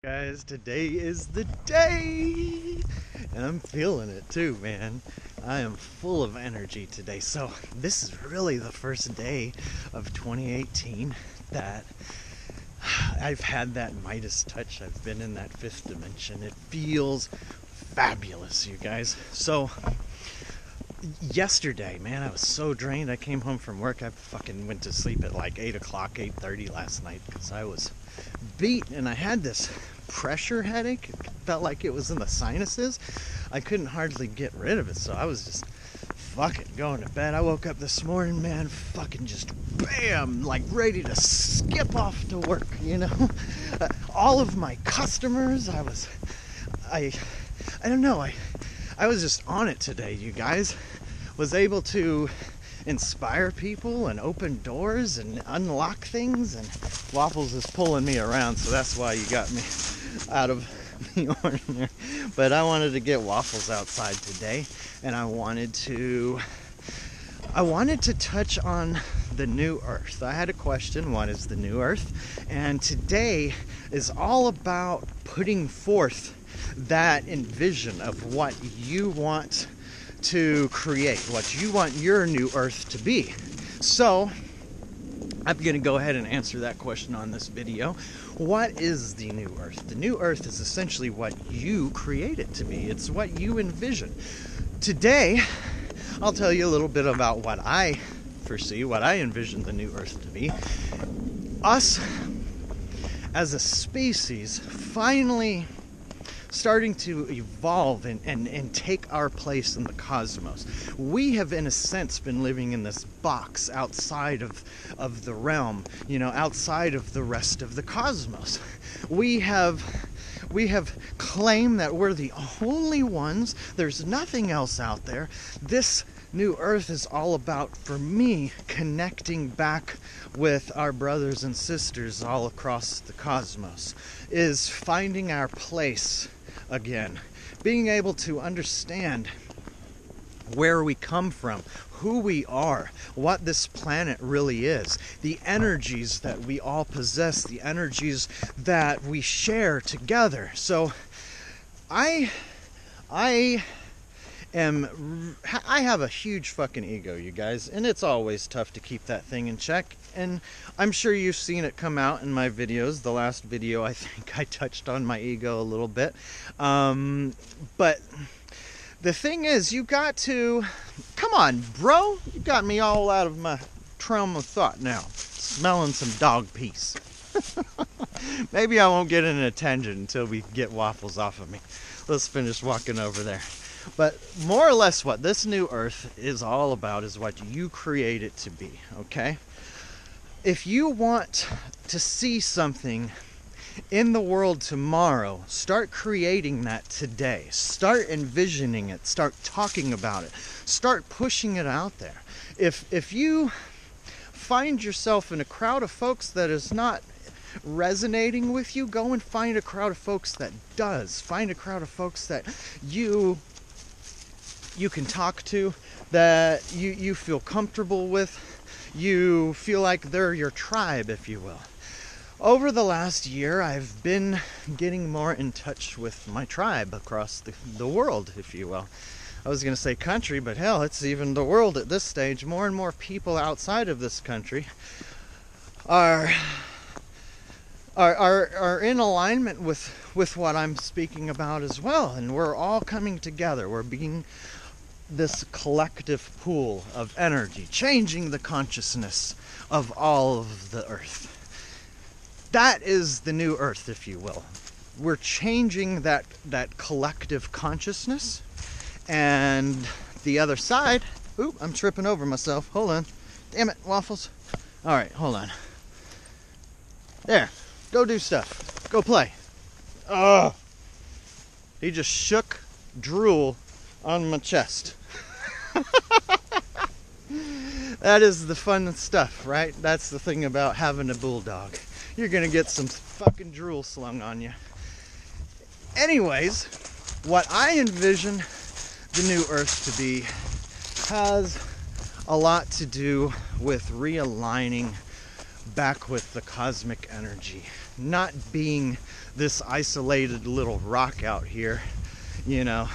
Guys, today is the day and I'm feeling it too, man. I am full of energy today. So this is really the first day of 2018 that I've had that Midas touch. I've been in that fifth dimension. It feels fabulous, you guys. So yesterday, man, I was so drained. I came home from work. I fucking went to sleep at like 8 o'clock, 8:30 last night because I was beat and I had this pressure headache. It felt like it was in the sinuses. I couldn't hardly get rid of it, so I was just fucking going to bed. I woke up this morning, man, fucking just bam, like ready to skip off to work, you know? All of my customers, I don't know, I was just on it today, you guys. Was able to inspire people and open doors and unlock things, and Waffles is pulling me around, so that's why you got me out of the ordinary. But I wanted to get Waffles outside today, and I wanted to touch on the new earth. I had a question: what is the new earth? And today is all about putting forth that envision of what you want to create, what you want your new earth to be. So I'm going to go ahead and answer that question on this video. What is the new earth? The new earth is essentially what you create it to be. It's what you envision. Today, I'll tell you a little bit about what I foresee, what I envision the new earth to be. Us as a species finally starting to evolve and take our place in the cosmos. We have, in a sense, been living in this box outside of the realm, you know, outside of the rest of the cosmos. We have claimed that we're the only ones. There's nothing else out there. This new earth is all about, for me, connecting back with our brothers and sisters all across the cosmos, is finding our place again, being able to understand where we come from, who we are, what this planet really is, the energies that we all possess, the energies that we share together. So I have a huge fucking ego, you guys, and it's always tough to keep that thing in check. And I'm sure you've seen it come out in my videos. The last video, I think I touched on my ego a little bit. But the thing is, you got to, come on, bro. You got me all out of my train of thought now. Smelling some dog piece. Maybe I won't get in a tangent until we get Waffles off of me. Let's finish walking over there. But more or less what this new earth is all about is what you create it to be, okay? If you want to see something in the world tomorrow, start creating that today. Start envisioning it. Start talking about it. Start pushing it out there. If you find yourself in a crowd of folks that is not resonating with you, go and find a crowd of folks that does. Find a crowd of folks that you can talk to, that you feel comfortable with, you feel like they're your tribe, if you will. Over the last year, I've been getting more in touch with my tribe across the world, if you will. I was going to say country, but hell, it's even the world at this stage. More and more people outside of this country are in alignment with what I'm speaking about as well, and we're all coming together. We're being this collective pool of energy, changing the consciousness of all of the earth. That is the new earth, if you will. We're changing that collective consciousness, and the other side, oop, I'm tripping over myself. Hold on. Damn it, Waffles. All right, hold on. There. Go do stuff. Go play. Ugh. He just shook drool on my chest. That is the fun stuff, right? That's the thing about having a bulldog. You're gonna get some fucking drool slung on you. Anyways, what I envision the new earth to be has a lot to do with realigning back with the cosmic energy. not being this isolated little rock out here, you know,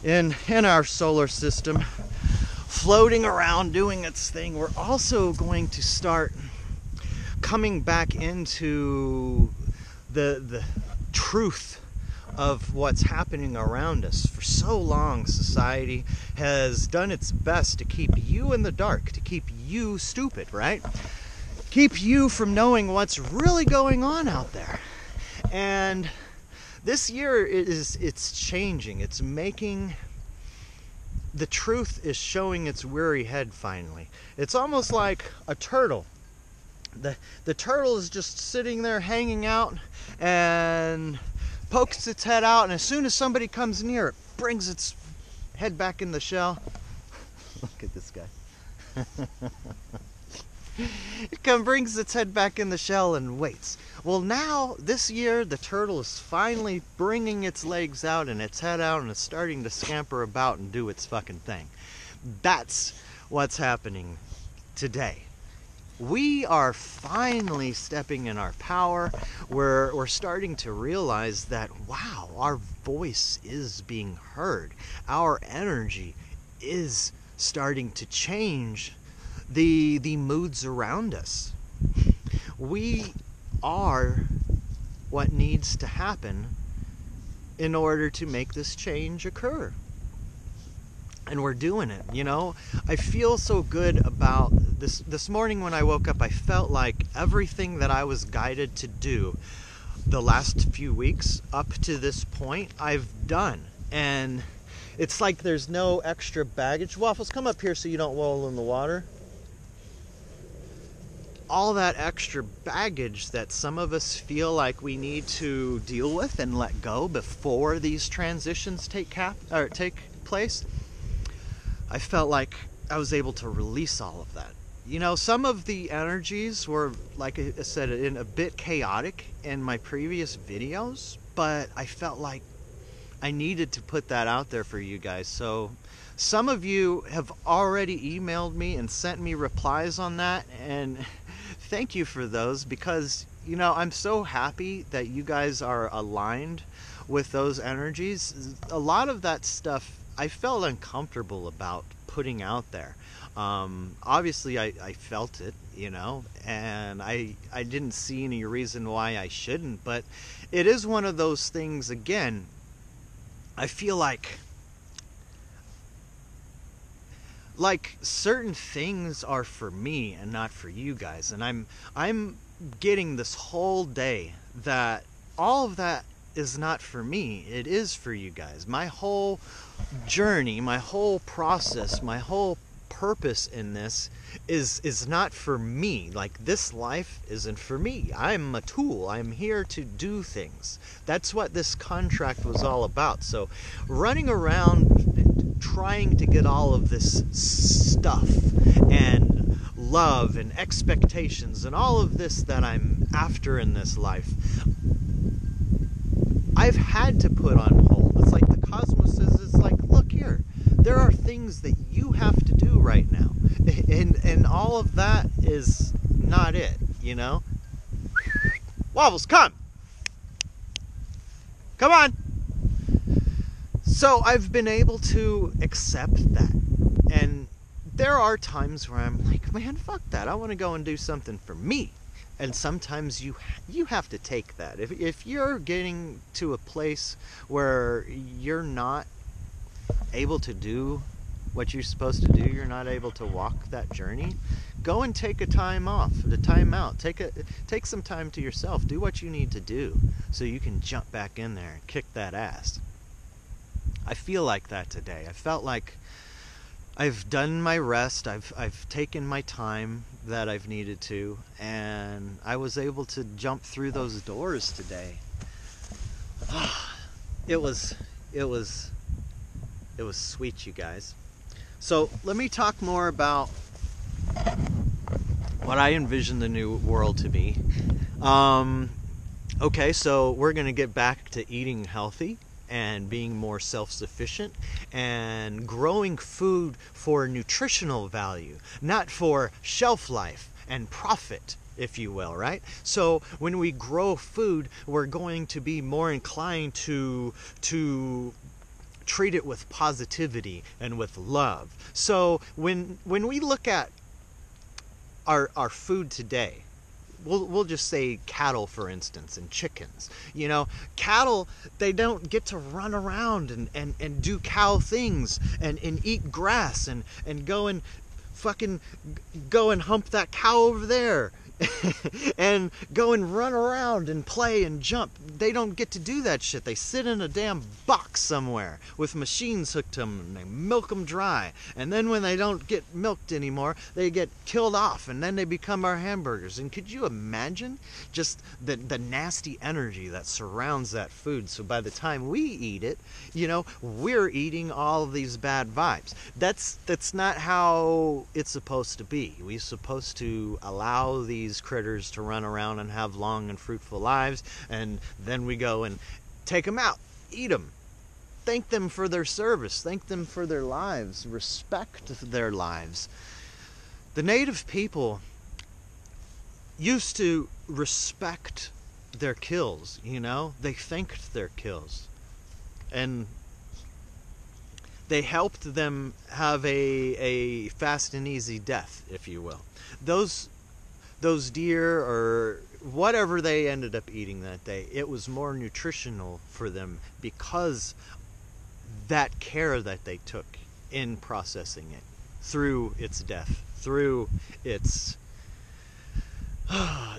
in our solar system, floating around doing its thing. We're also going to start coming back into the truth of what's happening around us. For so long, society has done its best to keep you in the dark, to keep you stupid, right? Keep you from knowing what's really going on out there. And this year it's changing. It's making, the truth is showing its weary head finally. It's almost like a turtle. The turtle is just sitting there hanging out and pokes its head out, and as soon as somebody comes near, it brings its head back in the shell. Look at this guy. It brings its head back in the shell and waits. Well, now, this year, the turtle is finally bringing its legs out and its head out, and it's starting to scamper about and do its fucking thing. That's what's happening today. We are finally stepping in our power. We're starting to realize that, wow, our voice is being heard. Our energy is starting to change the moods around us. We are what needs to happen in order to make this change occur. And we're doing it, you know. I feel so good about this morning when I woke up. I felt like everything that I was guided to do the last few weeks up to this point, I've done. And it's like there's no extra baggage. Waffles, come up here so you don't wallow in the water. All that extra baggage that some of us feel like we need to deal with and let go before these transitions take place, I felt like I was able to release all of that. You know, some of the energies were, like I said, a bit chaotic in my previous videos, but I felt like I needed to put that out there for you guys. So some of you have already emailed me and sent me replies on that, and thank you for those, because, you know, I'm so happy that you guys are aligned with those energies. A lot of that stuff I felt uncomfortable about putting out there. Obviously I felt it, you know, and I didn't see any reason why I shouldn't, but it is one of those things. Again, I feel like certain things are for me and not for you guys, and I'm getting this whole day that all of that is not for me. It is for you guys. My whole journey, my whole process, my whole purpose in this is not for me. Like, this life isn't for me. I'm a tool. I'm here to do things. That's what this contract was all about. So running around trying to get all of this stuff and love and expectations and all of this that I'm after in this life, I've had to put on hold. It's like the cosmos says, it's like, look here, there are things that you have to do right now. And all of that is not it, you know? Wobbles, come! Come on! So I've been able to accept that. And there are times where I'm like, man, fuck that. I want to go and do something for me. And sometimes you have to take that. If you're getting to a place where you're not able to do what you're supposed to do, you're not able to walk that journey, go and take a time off, the time out. Take some time to yourself. Do what you need to do so you can jump back in there and kick that ass. I feel like that today. I felt like I've done my rest. I've taken my time that I've needed to, and I was able to jump through those doors today. It was sweet, you guys. So let me talk more about what I envision the new world to be. Okay, so we're gonna get back to eating healthy and being more self-sufficient and growing food for nutritional value, not for shelf life and profit. if you will, right? So when we grow food, we're going to be more inclined to treat it with positivity and with love. So when we look at our food today, we'll just say cattle, for instance, and chickens. Cattle, they don't get to run around and do cow things and eat grass and go and fucking go and hump that cow over there and go and run around and play and jump. They don't get to do that shit. They sit in a damn box somewhere with machines hooked to them, and they milk them dry. And then when they don't get milked anymore, they get killed off, and then they become our hamburgers. And could you imagine just the nasty energy that surrounds that food? So by the time we eat it, we're eating all of these bad vibes. That's not how it's supposed to be. We're supposed to allow these critters to run around and have long and fruitful lives, and then we go and take them out, eat them, thank them for their service, thank them for their lives, respect their lives. The native people used to respect their kills, they thanked their kills, and they helped them have a fast and easy death, if you will. Those deer or whatever they ended up eating that day, it was more nutritional for them because that care that they took in processing it through its death, through its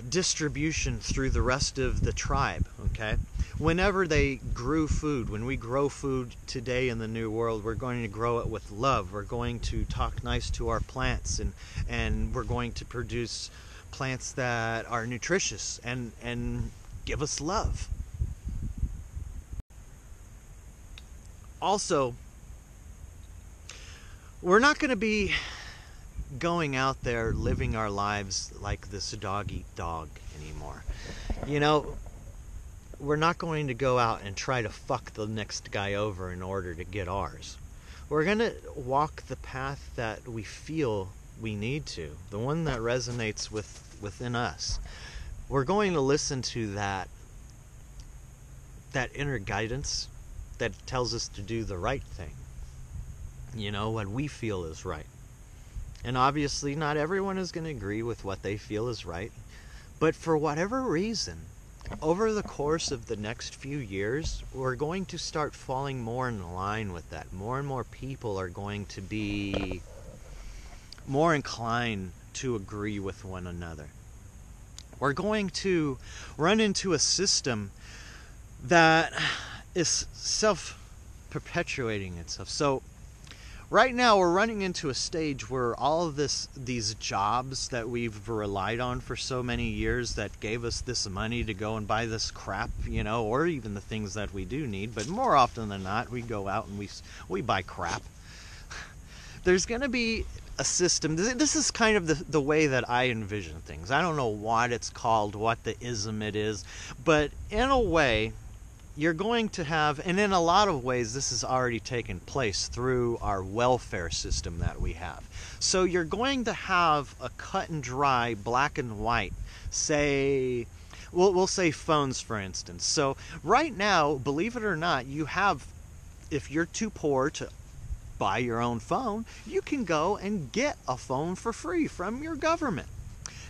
distribution through the rest of the tribe, okay? Whenever they grew food, when we grow food today in the New World, we're going to grow it with love. We're going to talk nice to our plants, and we're going to produce plants that are nutritious and give us love. Also, we're not going to be going out there living our lives like this dog eat dog anymore. We're not going to go out and try to fuck the next guy over in order to get ours. We're going to walk the path that we feel we need to, the one that resonates within us. We're going to listen to that inner guidance that tells us to do the right thing, what we feel is right. And obviously not everyone is going to agree with what they feel is right, but for whatever reason, over the course of the next few years, we're going to start falling more in line with that. More and more people are going to be more inclined to agree with one another. We're going to run into a system that is self-perpetuating itself. So right now we're running into a stage where all of these jobs that we've relied on for so many years that gave us this money to go and buy this crap, or even the things that we do need, but more often than not we go out and we buy crap. There's going to be a system. This is kind of the way that I envision things. I don't know what it's called, what the ism it is, but in a way you're going to have, and in a lot of ways this has already taken place through our welfare system that we have. So you're going to have a cut and dry, black and white, say, we'll say phones, for instance. So right now, believe it or not, you have, if you're too poor to buy your own phone, you can go and get a phone for free from your government.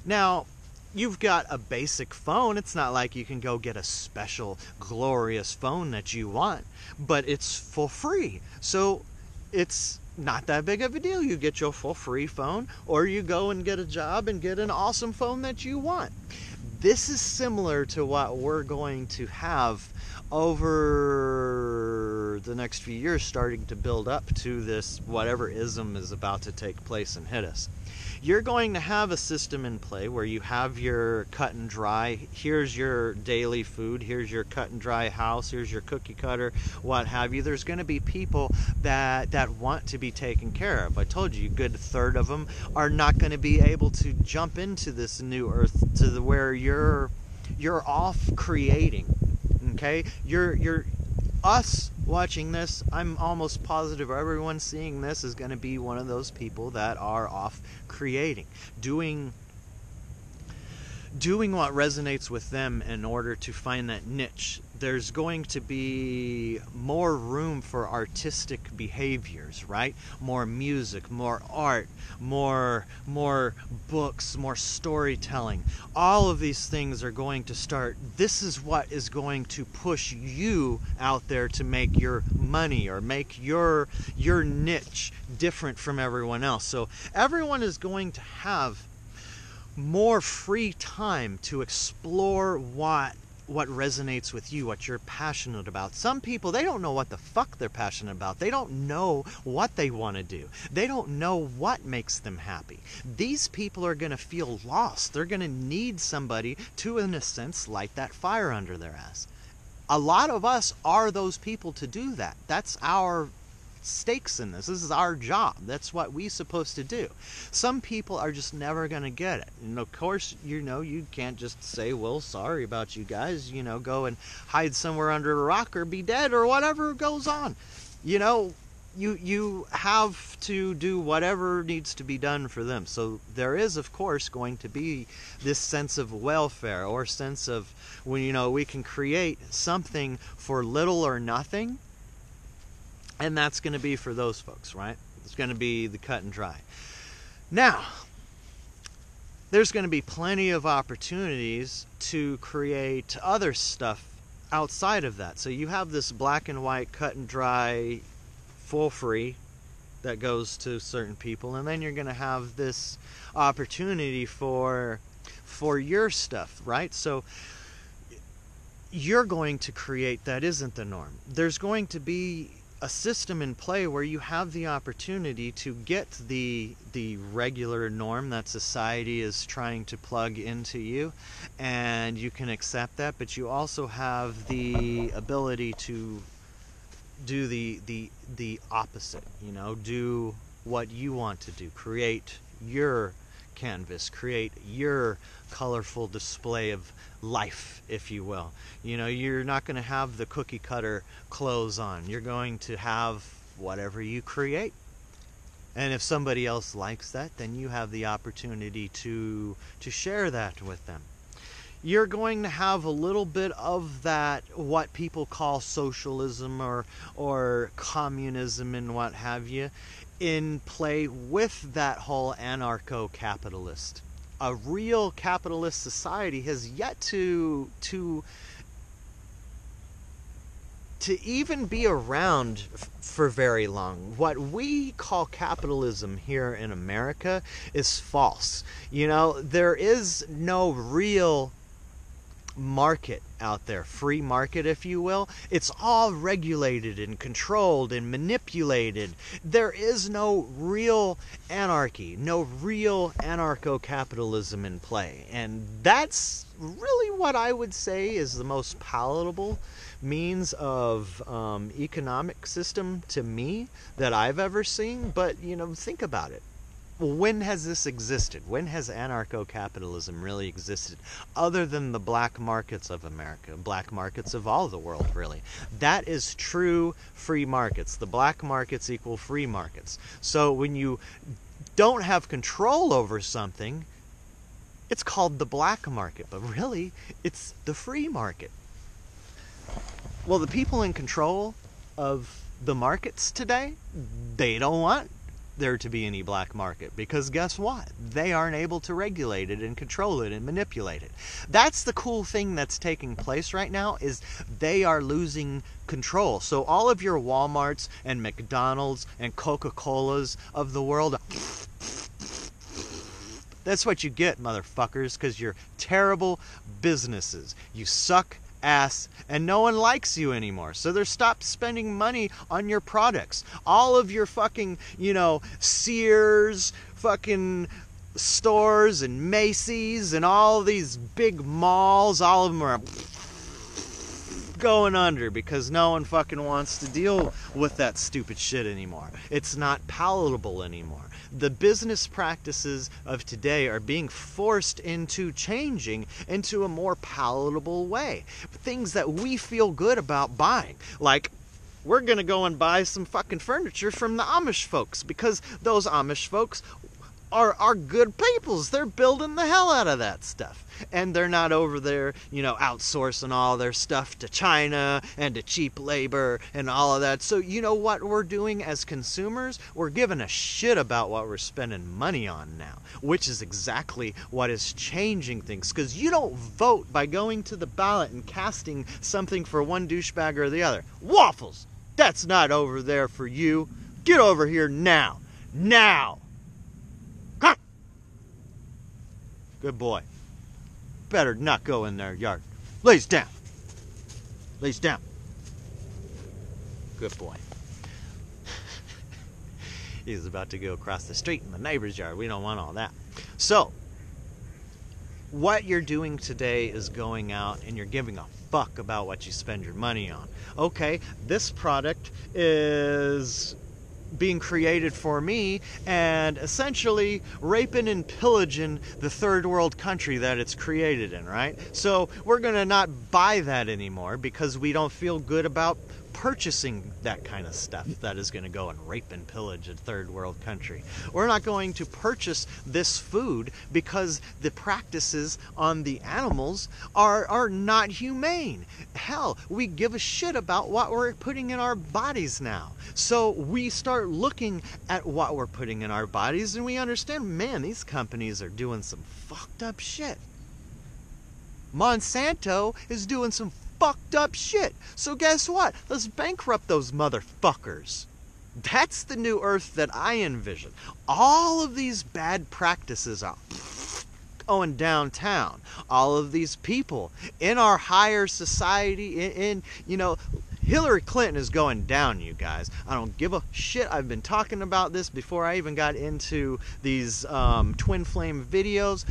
Now, you've got a basic phone. It's not like you can go get a special, glorious phone that you want, but it's for free. So it's not that big of a deal. You get your full free phone, or you go and get a job and get an awesome phone that you want. This is similar to what we're going to have over the next few years, starting to build up to this whatever ism is about to take place and hit us. You're going to have a system in play where you have your cut and dry, here's your daily food, here's your cut and dry house, here's your cookie cutter, what have you. There's going to be people that want to be taken care of. I told you, a good third of them are not going to be able to jump into this new earth to where you're off creating. Okay, you're us watching this. I'm almost positive everyone seeing this is going to be one of those people that are off creating, doing doing what resonates with them in order to find that niche. There's going to be more room for artistic behaviors, right? More music, more art, more books, more storytelling. All of these things are going to start. This is what is going to push you out there to make your money or make your niche different from everyone else. So everyone is going to have more free time to explore what resonates with you, what you're passionate about. Some people, they don't know what the fuck they're passionate about. They don't know what they want to do. They don't know what makes them happy. These people are going to feel lost. They're going to need somebody to, in a sense, light that fire under their ass. A lot of us are those people to do that. That's our stakes in this. This is our job. That's what we're supposed to do. Some people are just never going to get it. And of course, you can't just say, well, sorry about you guys, go and hide somewhere under a rock or be dead or whatever goes on. You have to do whatever needs to be done for them. So there is, of course, going to be this sense of welfare or sense of when, we can create something for little or nothing. And that's going to be for those folks, right? It's going to be the cut and dry. Now, there's going to be plenty of opportunities to create other stuff outside of that. So you have this black and white, cut and dry, full free that goes to certain people. And then you're going to have this opportunity for your stuff, right? So you're going to create that isn't the norm. There's going to be a system in play where you have the opportunity to get the regular norm that society is trying to plug into you, and you can accept that, but you also have the ability to do the opposite, do what you want to do, create your canvas, create your colorful display of life, if you will. You're not going to have the cookie cutter clothes on. You're going to have whatever you create. And if somebody else likes that, then you have the opportunity to share that with them. You're going to have a little bit of that, what people call socialism or communism and what have you, in play with that whole anarcho-capitalist. A real capitalist society has yet to even be around for very long. What we call capitalism here in America is false. There is no real market out there, free market, if you will. It's all regulated and controlled and manipulated. There is no real anarchy, no real anarcho-capitalism in play. And that's really what I would say is the most palatable means of economic system to me that I've ever seen. But, think about it. When has this existed? When has anarcho-capitalism really existed? Other than the black markets of America, black markets of all the world, really. That is true free markets. The black markets equal free markets. So when you don't have control over something, it's called the black market. But really, it's the free market. Well, the people in control of the markets today, they don't want there to be any black market, because guess what? They aren't able to regulate it and control it and manipulate it. That's the cool thing that's taking place right now, is they are losing control. So all of your Walmarts and McDonald's and Coca-Colas of the world, that's what you get, motherfuckers, because you're terrible businesses. You suck ass, and no one likes you anymore. So they're stopped spending money on your products. All of your fucking, Sears, fucking stores and Macy's and all these big malls, all of them are going under because no one fucking wants to deal with that stupid shit anymore. It's not palatable anymore. The business practices of today are being forced into changing into a more palatable way. Things that we feel good about buying. Like, we're going to go and buy some fucking furniture from the Amish folks because those Amish folks are good peoples. They're building the hell out of that stuff. And they're not over there, you know, outsourcing all their stuff to China and to cheap labor and all of that. So you know what we're doing as consumers? We're giving a shit about what we're spending money on now, which is exactly what is changing things. Because you don't vote by going to the ballot and casting something for one douchebag or the other. Waffles! That's not over there for you. Get over here now. Now! Huh. Good boy. Better not go in their yard. Lays down. Lays down. Good boy. He's about to go across the street in the neighbor's yard. We don't want all that. So, what you're doing today is going out and you're giving a fuck about what you spend your money on. Okay, this product is being created for me and essentially raping and pillaging the third world country that it's created in, right? So we're gonna not buy that anymore because we don't feel good about purchasing that kind of stuff that is going to go and rape and pillage a third world country. We're not going to purchase this food because the practices on the animals are not humane. Hell, we give a shit about what we're putting in our bodies now. So we start looking at what we're putting in our bodies and we understand, man, these companies are doing some fucked up shit. Monsanto is doing some fucked up shit. So guess what? Let's bankrupt those motherfuckers. That's the new earth that I envision. All of these bad practices are going downtown. All of these people in our higher society, in you know, Hillary Clinton is going down, you guys. I don't give a shit. I've been talking about this before I even got into these twin flame videos.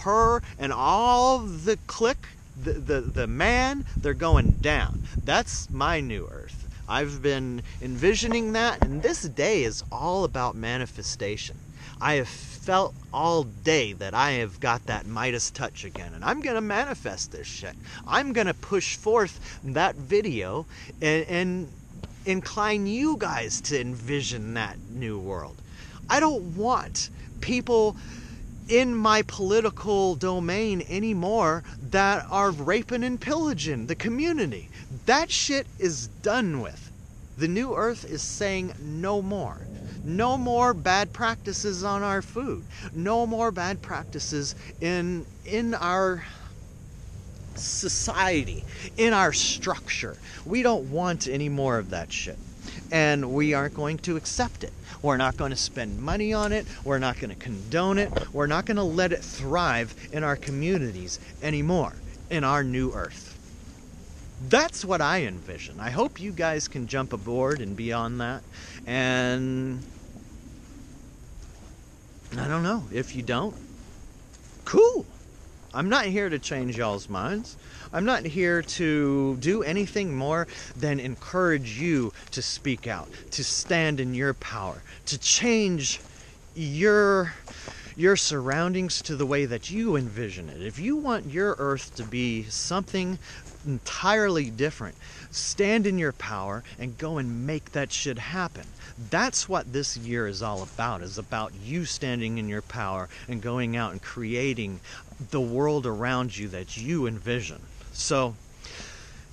Her and all the clique, the man, they're going down. That's my new earth. I've been envisioning that, and this day is all about manifestation. I have felt all day that I have got that Midas touch again, and I'm gonna manifest this shit. I'm gonna push forth that video and incline you guys to envision that new world. I don't want people in my political domain anymore that are raping and pillaging the community. That shit is done with. The new earth is saying no more. No more bad practices on our food. No more bad practices in our society, in our structure. We don't want any more of that shit. And we aren't going to accept it. We're not going to spend money on it. We're not going to condone it. We're not going to let it thrive in our communities anymore, in our new earth. That's what I envision. I hope you guys can jump aboard and be on that. And I don't know. If you don't, cool. I'm not here to change y'all's minds. I'm not here to do anything more than encourage you to speak out, to stand in your power, to change your surroundings to the way that you envision it. If you want your earth to be something entirely different, stand in your power and go and make that shit happen. That's what this year is all about, is about you standing in your power and going out and creating the world around you that you envision. So,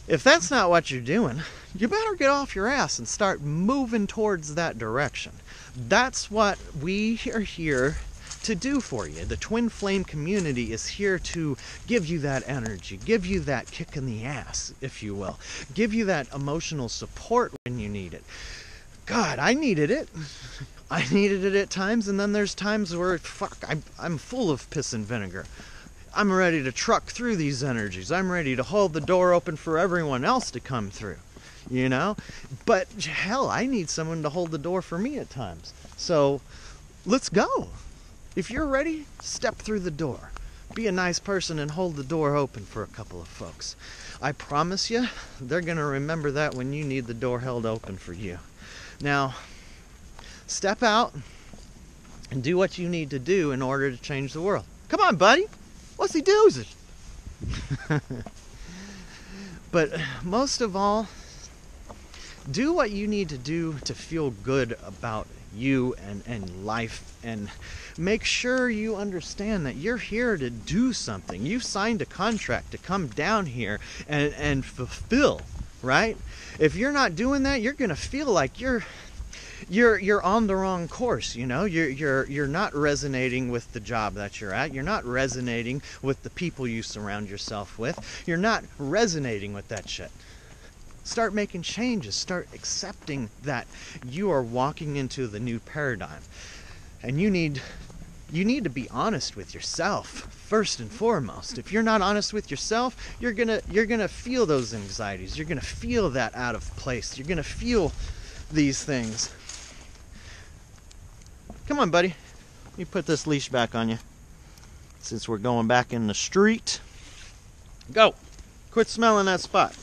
if that's not what you're doing, you better get off your ass and start moving towards that direction. That's what we are here to do for you. The Twin Flame community is here to give you that energy, give you that kick in the ass, if you will. Give you that emotional support when you need it. God, I needed it. I needed it at times, and then there's times where, fuck, I'm full of piss and vinegar. I'm ready to truck through these energies. I'm ready to hold the door open for everyone else to come through, you know? But hell, I need someone to hold the door for me at times. So let's go. If you're ready, step through the door. Be a nice person and hold the door open for a couple of folks. I promise you, they're going to remember that when you need the door held open for you. Now, step out and do what you need to do in order to change the world. Come on, buddy. What's he doing? But most of all, do what you need to do to feel good about you and life, and make sure you understand that you're here to do something. You signed a contract to come down here and fulfill, right? If you're not doing that, you're gonna feel like you're on the wrong course. You know, you're not resonating with the job that you're at. You're not resonating with the people you surround yourself with. You're not resonating with that shit. Start making changes. Start accepting that you are walking into the new paradigm, and you need to be honest with yourself first and foremost. If you're not honest with yourself, you're gonna feel those anxieties. You're gonna feel that out of place. You're gonna feel these things. Come on, buddy. Let me put this leash back on you, since we're going back in the street. Go. Quit smelling that spot.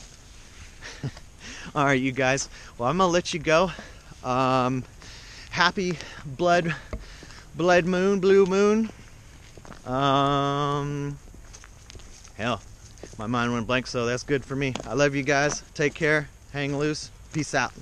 All right, you guys. Well, I'm gonna let you go. Happy blood moon, blue moon. Hell, my mind went blank, so that's good for me. I love you guys. Take care. Hang loose. Peace out.